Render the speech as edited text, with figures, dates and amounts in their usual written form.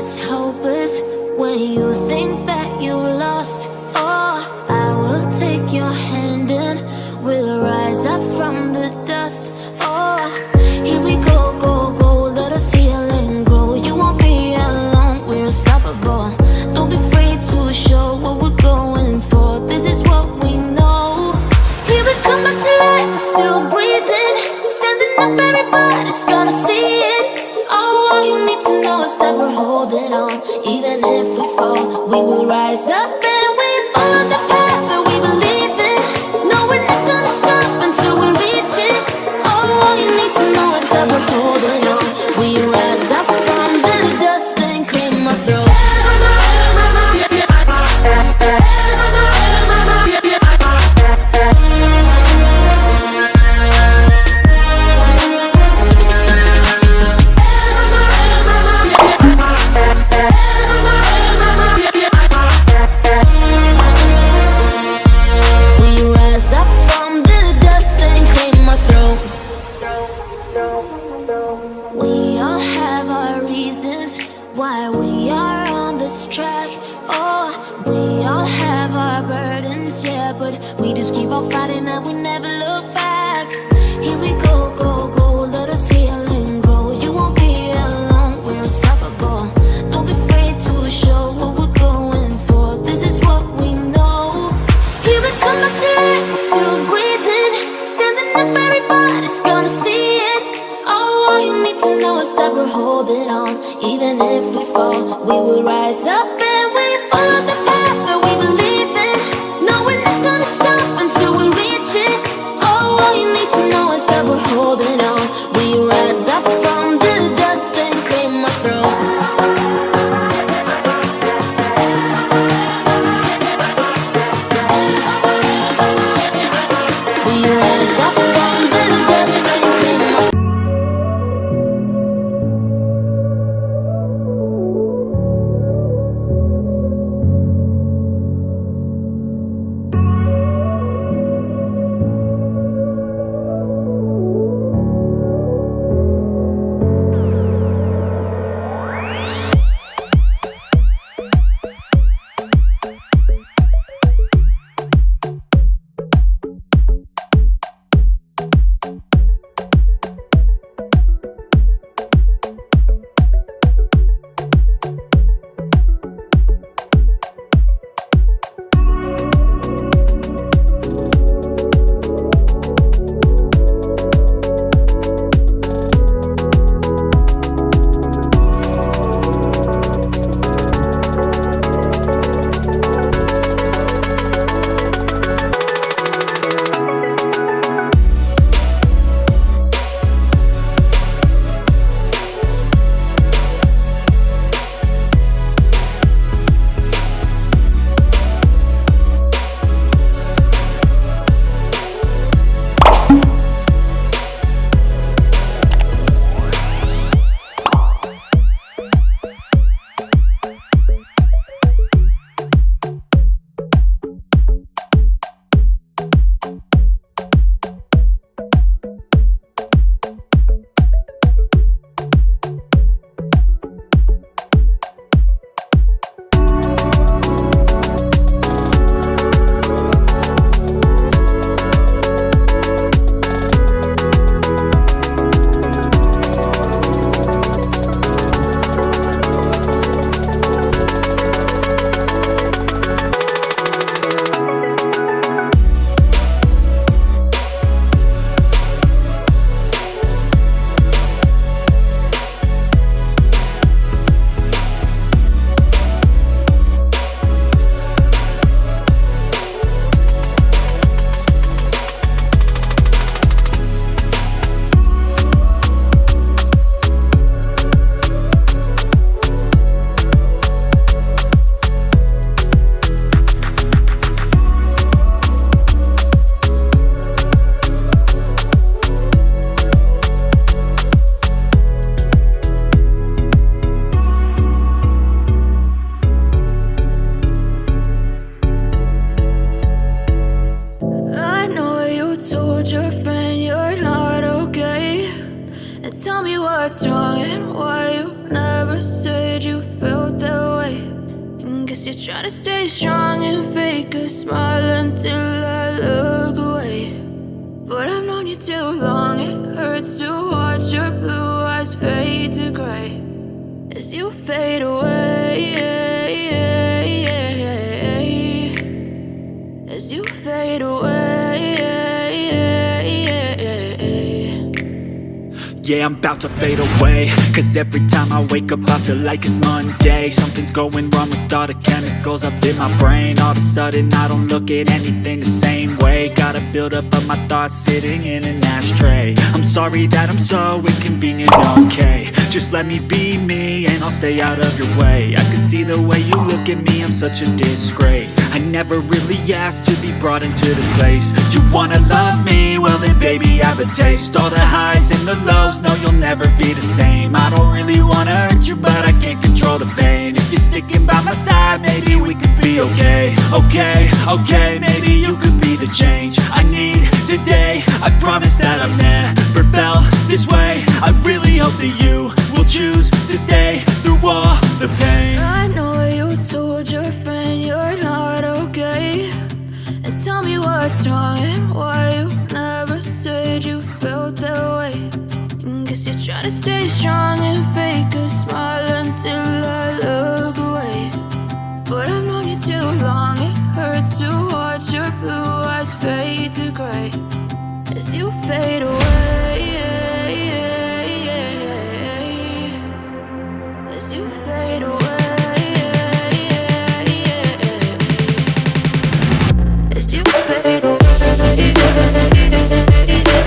it's hopeless when you think that you lost. Oh, I will take your hand and we'll rise up from the dust. Oh, here we go, go, go, let us heal and grow. You won't be alone, we're unstoppable. Don't be afraid to show what we're going for. This is what we know. Here we come back to life, we're still breathing. Standing up, everybody's gonna see it. Oh, all you need to know is that we're holding on. Even if we fall, we will rise up and we follow the path that we believe in. No, we're not gonna stop until we reach it. Oh, all you need to know is that we're holding on. We rise up from the dust and claim our throne. We all have our reasons why we are on this track. Oh, we all have our burdens, yeah, but we just keep on fighting and we never look back. Here we go, go, go, let us heal and grow. You won't be alone, we're unstoppable. Don't be afraid to show what we're going for. This is what we know. Here we come back to life, we're still breathing. Standing up, everybody's gonna see it. Oh, all you need to know is that we're holding on. Even if we fall, we will rise up and we follow the path that we believe in. No, we're not gonna stop until we reach it. Oh, all you need to know is that we're holding on. We rise up from the dust and claim our throne. We rise up from the dust and claim our throne. you're trying to stay strong and fake a smile until I look away. But I've known you too long, it hurts to watch your blue eyes fade to gray as you fade away, as you fade away. Yeah, I'm about to fade away, cause every time I wake up I feel like it's Monday. Something's going wrong with all the chemicals up in my brain. All of a sudden I don't look at anything the same way. Got a buildup of my thoughts sitting in an ashtray. I'm sorry that I'm so inconvenient, okay. Just let me be me and I'll stay out of your way. I can see the way you look at me, I'm such a disgrace. I never really asked to be brought into this place. You wanna love me? Well then baby I have a taste. All the highs and the lows, no you'll never be the same. I don't really wanna hurt you but I can't control the pain. If you're sticking by my side maybe we could be okay. Okay, maybe you could be the change I need today. I promise that I've never felt this way. I really hope that you will choose to stay through all the pain. I know you told your friend you're not okay, and tell me what's wrong and why you never said you felt that way. Guess you're trying to stay strong and fake a smile until I look away. But I've known you too long, it hurts to watch your blue eyes fade to gray as you fade away.